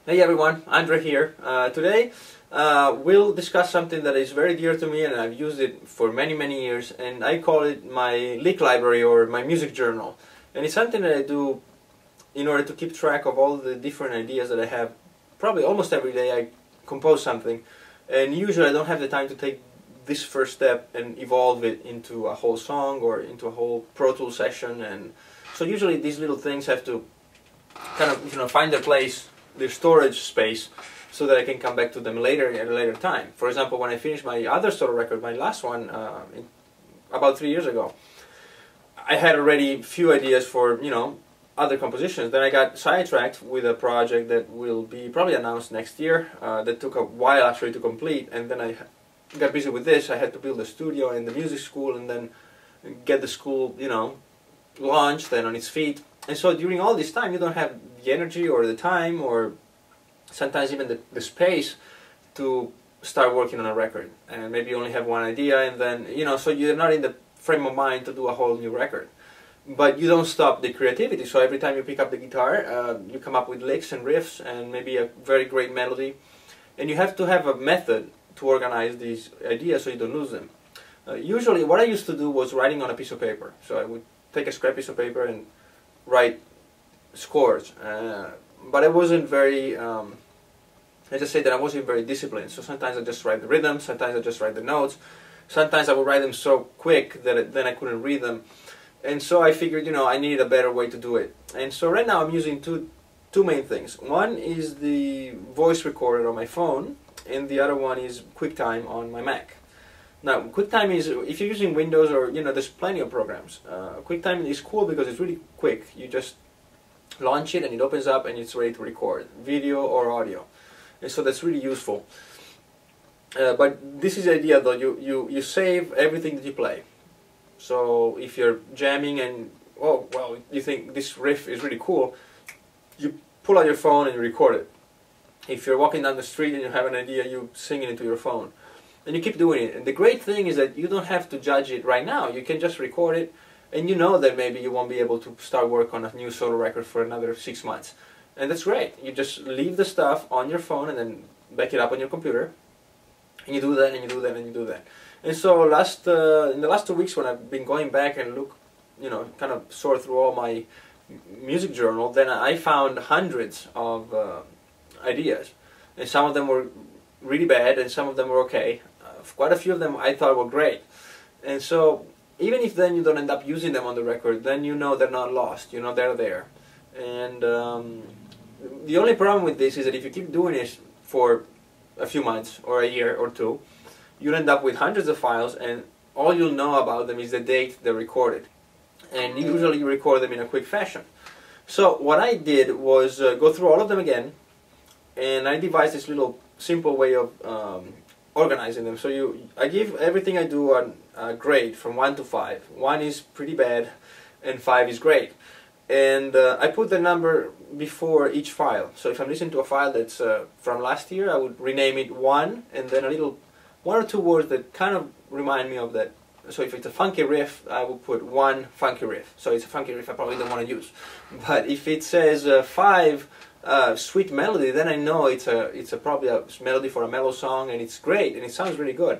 Hey everyone, Andre here. Today we'll discuss something that is very dear to me and I've used it for many years, and I call it my lick library or my music journal. And it's something that I do in order to keep track of all the different ideas that I have. Probably almost every day I compose something, and usually I don't have the time to take this first step and evolve it into a whole song or into a whole Pro Tools session. And so usually these little things have to kind of find their place, their storage space, so that I can come back to them later at a later time. For example, when I finished my other solo record, my last one, about 3 years ago, I had already few ideas for other compositions. Then I got sidetracked with a project that will be probably announced next year. That took a while actually to complete, and then I got busy with this. I had to build a studio and the music school, and then get the school launched and on its feet. And so during all this time, you don't have the energy or the time or sometimes even the space to start working on a record. And maybe you only have one idea, and then, so you're not in the frame of mind to do a whole new record. But you don't stop the creativity, so every time you pick up the guitar, you come up with licks and riffs and maybe a very great melody. And you have to have a method to organize these ideas so you don't lose them. Usually what I used to do was writing on a piece of paper. So I would take a scrap piece of paper and write scores, but I wasn't very, I just say that I wasn't very disciplined. So sometimes I just write the rhythm, sometimes I just write the notes, sometimes I would write them so quick that then I couldn't read them. And so I figured, I needed a better way to do it. And so right now I'm using two main things. One is the voice recorder on my phone, and the other one is QuickTime on my Mac. Now, QuickTime is, if you're using Windows or, there's plenty of programs. QuickTime is cool because it's really quick. You just launch it and it opens up and it's ready to record video or audio. And so that's really useful. But this is the idea though, you save everything that you play. So if you're jamming and, oh, well, you think this riff is really cool, you pull out your phone and you record it. If you're walking down the street and you have an idea, you sing it into your phone. And you keep doing it. And the great thing is that you don't have to judge it right now. You can just record it, and you know that maybe you won't be able to start work on a new solo record for another 6 months. And that's great. You just leave the stuff on your phone and then back it up on your computer. And you do that, and you do that, and you do that. And so in the last 2 weeks when I've been going back and look, kind of sort through all my music journal, then I found hundreds of ideas. And some of them were really bad, and some of them were okay. Quite a few of them I thought were great. And so even if then you don't end up using them on the record, then they're not lost, they're there. And the only problem with this is that if you keep doing it for a few months or a year or two, you'll end up with hundreds of files, and all you'll know about them is the date they're recorded. And usually you record them in a quick fashion. So what I did was go through all of them again, and I devised this little simple way of organizing them. So I give everything I do a grade from 1 to 5. 1 is pretty bad, and 5 is great. And I put the number before each file. So if I'm listening to a file that's from last year, I would rename it 1, and then a little 1 or 2 words that kind of remind me of that. So if it's a funky riff, I will put 1 funky riff. So it's a funky riff I probably don't want to use. But if it says 5 sweet melody, then I know it's probably a melody for a mellow song, and it's great and it sounds really good.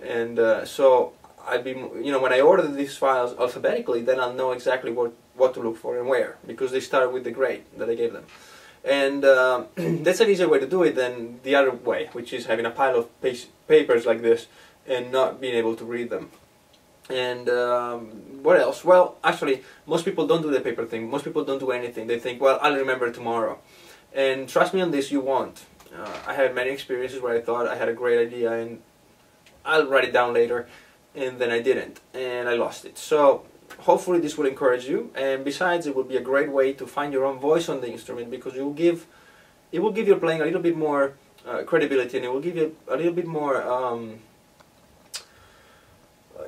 And so I'd be, when I order these files alphabetically, then I'll know exactly what to look for and where, because they start with the grade that I gave them. And that's an easier way to do it than the other way, which is having a pile of papers like this and not being able to read them. And what else? Well, actually, most people don't do the paper thing. Most people don't do anything. They think, well, I'll remember tomorrow. And trust me on this, you won't. I had many experiences where I thought I had a great idea and I'll write it down later, and then I didn't, and I lost it. So hopefully this will encourage you, and besides, it will be a great way to find your own voice on the instrument, because it will give your playing a little bit more credibility, and it will give you a little bit more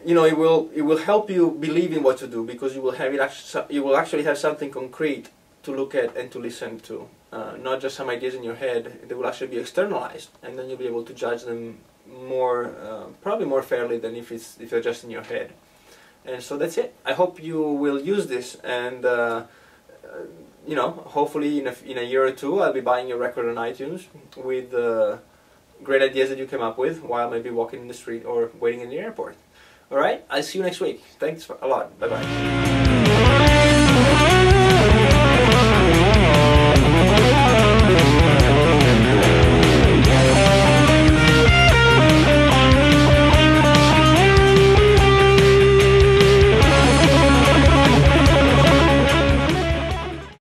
it will help you believe in what to do, because you will actually have something concrete to look at and to listen to, not just some ideas in your head. They will actually be externalized, and then you'll be able to judge them more, probably more fairly than if they're just in your head. And so that's it. I hope you will use this, and you know, hopefully in a year or two I'll be buying your record on iTunes with great ideas that you came up with while maybe walking in the street or waiting in the airport. Alright, I'll see you next week. Thanks a lot. Bye bye.